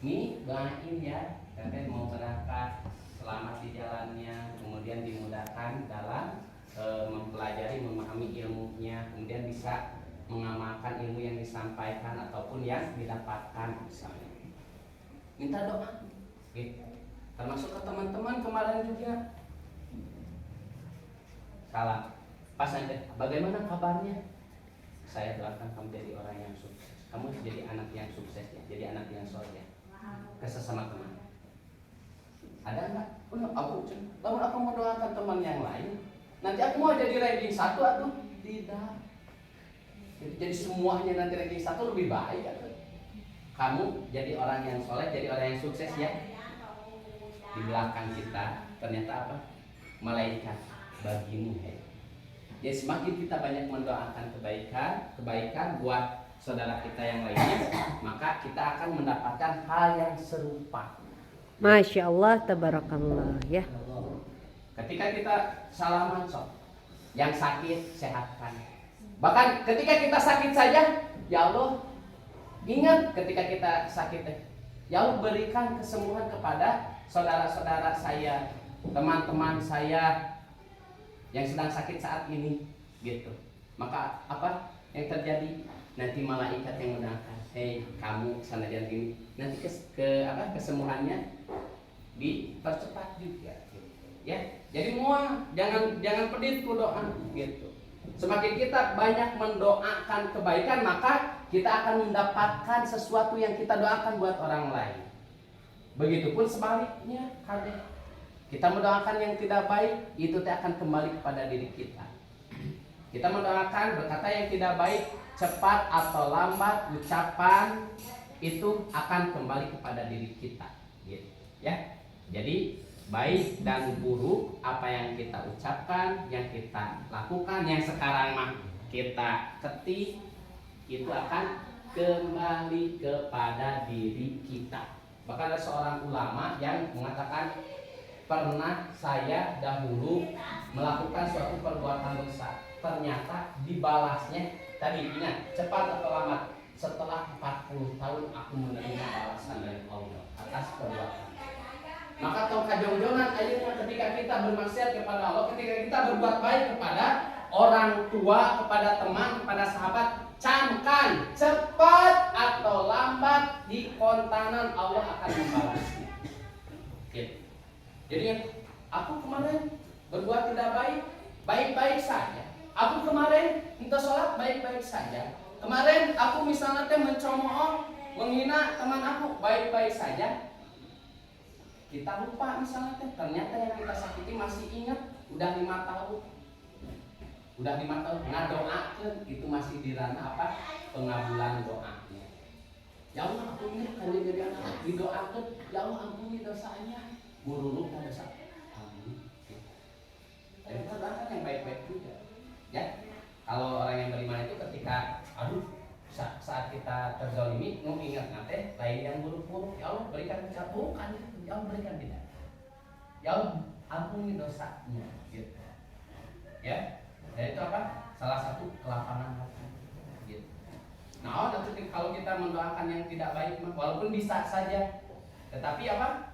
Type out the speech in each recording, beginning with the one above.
Nih doain ya, teteh mau berangkat selamat di jalannya, kemudian dimudahkan dalam mempelajari, memahami ilmunya, kemudian bisa mengamalkan ilmu yang disampaikan ataupun yang didapatkan misalnya. Minta doa, gitu. Termasuk ke teman-teman kemarin juga. Salam, pas aja, bagaimana kabarnya? Saya doakan kamu jadi orang yang sukses. Kamu jadi anak yang sukses ya, jadi anak yang soleh. Ke sesama teman. Ada enggak? Aku lamun aku mendoakan teman yang lain, nanti aku mau jadi ranking 1 atau tidak? Jadi semuanya nanti ranking 1 lebih baik atau? Kamu jadi orang yang soleh, jadi orang yang sukses ya. Di belakang kita ternyata apa? Malaikat bagimu ya. Jadi semakin kita banyak mendoakan kebaikan buat saudara kita yang lainnya, maka kita akan mendapatkan hal yang serupa. Masya Allah, tabarakallah ya. Ketika kita salaman sok, yang sakit sehatkan. Bahkan ketika kita sakit saja, ya Allah, ingat ketika kita sakit, ya Allah berikan kesembuhan kepada saudara-saudara saya, teman-teman saya yang sedang sakit saat ini, gitu. Maka apa yang terjadi? Nanti malaikat yang mendoakan, hei kamu sana dan ini, nanti kesembuhannya dipercepat juga, gitu. Ya. Jadi jangan pedit doa, gitu. Semakin kita banyak mendoakan kebaikan, maka kita akan mendapatkan sesuatu yang kita doakan buat orang lain. Begitupun sebaliknya, kita mendoakan yang tidak baik, itu akan kembali kepada diri kita. Kita mendoakan berkata yang tidak baik, cepat atau lambat ucapan itu akan kembali kepada diri kita, gitu ya. Jadi baik dan buruk apa yang kita ucapkan, yang kita lakukan, yang sekarang mah kita ketik, itu akan kembali kepada diri kita. Bahkan ada seorang ulama yang mengatakan, pernah saya dahulu melakukan suatu perbuatan dosa, ternyata dibalasnya tadi, ingat, cepat atau lambat, setelah 40 tahun aku menerima balasan dari Allah atas perbuatan. Maka tong kajongjongan akhirnya ketika kita bermaksiat kepada Allah, ketika kita berbuat baik kepada orang tua, kepada teman, kepada sahabat, camkan cepat atau lambat di kontanan Allah akan membalasnya. Gitu. Jadi aku kemarin berbuat tidak baik, baik-baik saja. Aku kemarin minta sholat baik-baik saja. Kemarin aku misalnya mencemooh, menghina teman aku baik-baik saja. Kita lupa misalnya ternyata yang kita sakiti masih ingat, udah 5 tahun. Udah 5 tahun ngadoakeun, itu masih di ranah apa? Pengabulan doanya. Ya Allah, aku ini kan jadi anak didoakeun, ya Allah ampuni dosanya. Buruk dosa. Amin. Jadi kita doakan yang baik-baik juga. Ya, kalau orang yang beriman itu ketika saat kita terzalimi, ingat nanti lain yang buruk-buruk, ya Allah berikan keburukan, ya Allah berikan tidak, ya Allah ampuni dosanya, gitu. Ya, dan itu apa? Salah satu kelapangan hati, gitu. Nah, nanti kalau kita mendoakan yang tidak baik, walaupun bisa saja, tetapi apa?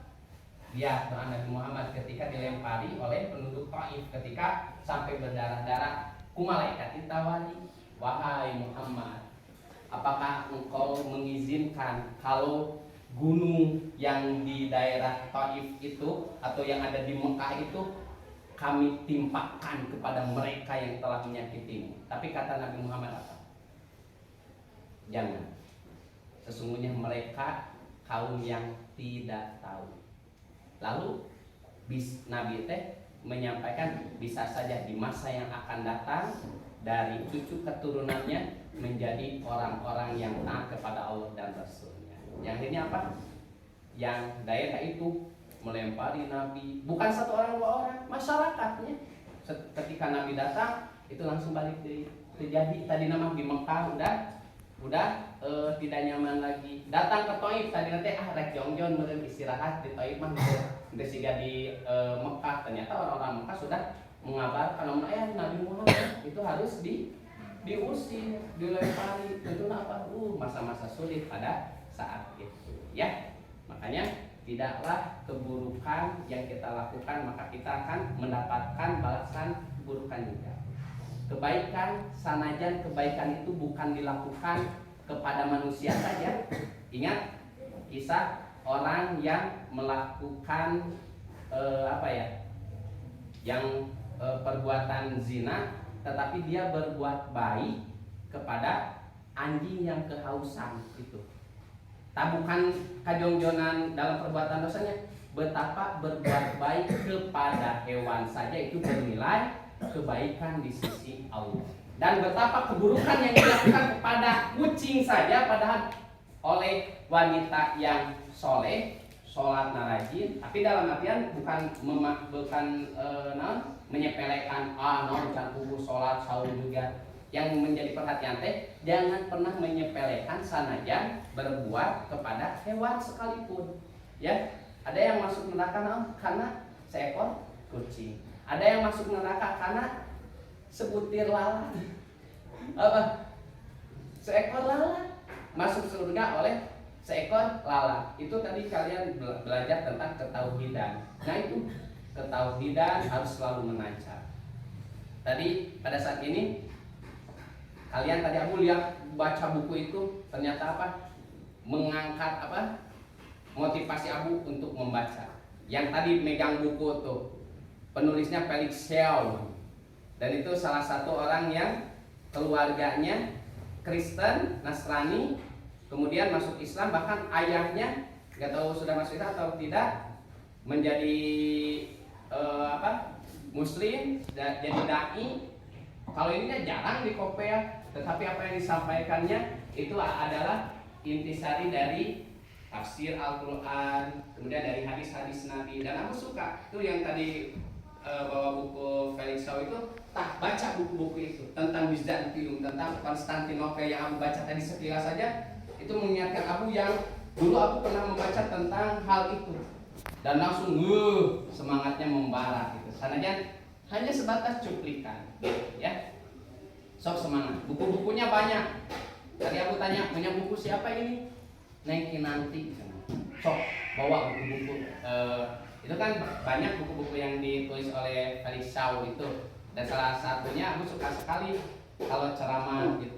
Ya, doa Nabi Muhammad ketika dilempari oleh penduduk Taif, ketika sampai berdarah-darah, malaikat ditawari, wahai Muhammad, apakah engkau mengizinkan kalau gunung yang di daerah Taif itu atau yang ada di Mekah itu kami timpakan kepada mereka yang telah menyakitimu? Tapi kata Nabi Muhammad apa? Jangan. Sesungguhnya mereka kaum yang tidak tahu. Lalu Nabi menyampaikan bisa saja di masa yang akan datang dari cucu keturunannya menjadi orang-orang yang taat kepada Allah dan Rasulnya. Yang akhirnya apa? Yang daerah itu melempari Nabi, bukan satu orang dua orang, masyarakatnya. Ketika Nabi datang itu langsung balik terjadi. Tadi nama di Mekah udah tidak nyaman lagi. Datang ke Taif tadi nanti rek jongjon meureun istirahat di Taif mah udah siga di Mekah. Ternyata orang-orang Mekah sudah mengabarkan Nabi Muhammad itu harus diusir, dilempari. Tentu apa? Masa-masa sulit pada saat itu, ya. Makanya tidaklah keburukan yang kita lakukan maka kita akan mendapatkan balasan keburukan juga. Kebaikan, sanajan kebaikan itu bukan dilakukan kepada manusia saja. Ingat kisah orang yang melakukan perbuatan zina, tetapi dia berbuat baik kepada anjing yang kehausan itu. Bukan kajongjonan dalam perbuatan dosanya, betapa berbuat baik kepada hewan saja itu bernilai kebaikan di sisi Allah. Dan betapa keburukan yang dilakukan kepada kucing saja padahal oleh wanita yang soleh, sholat rajin, tapi dalam artian bukan menyepelekan jangan kubu sholat sahur juga. Yang menjadi perhatian jangan pernah menyepelekan sanajan berbuat kepada hewan sekalipun. Ya, ada yang masuk neraka karena seekor kucing. Ada yang masuk neraka karena sebutir lalat. Seekor lalat masuk surga oleh seekor lalat. Itu tadi kalian belajar tentang ketauhidan. Nah itu ketauhidan harus selalu menancap. Tadi pada saat ini kalian tadi aku lihat baca buku itu ternyata mengangkat motivasi Abu untuk membaca. Yang tadi megang buku tuh penulisnya Felix Shaw, dan itu salah satu orang yang keluarganya Kristen, Nasrani, kemudian masuk Islam, bahkan ayahnya nggak tahu sudah masuk Islam atau tidak, menjadi Muslim, jadi dai. Kalau ini jarang di Kopea, tetapi apa yang disampaikannya itu adalah intisari dari tafsir Al-Quran, kemudian dari hadis-hadis Nabi. Dan aku suka itu yang tadi bawa buku Felix Shaw itu, baca buku-buku itu tentang Bizantium, tentang Konstantinopel yang aku baca tadi sekilas saja, itu mengingatkan aku yang dulu aku pernah membaca tentang hal itu dan langsung semangatnya membara gitu. Sananya hanya sebatas cuplikan, ya. Sok semangat. Buku-bukunya banyak. Tadi aku tanya, punya buku siapa ini? Neng Kinanti. Sok bawa buku-buku. Itu kan banyak buku-buku yang ditulis oleh Felix Shaw itu. Dan salah satunya aku suka sekali kalau ceramah gitu.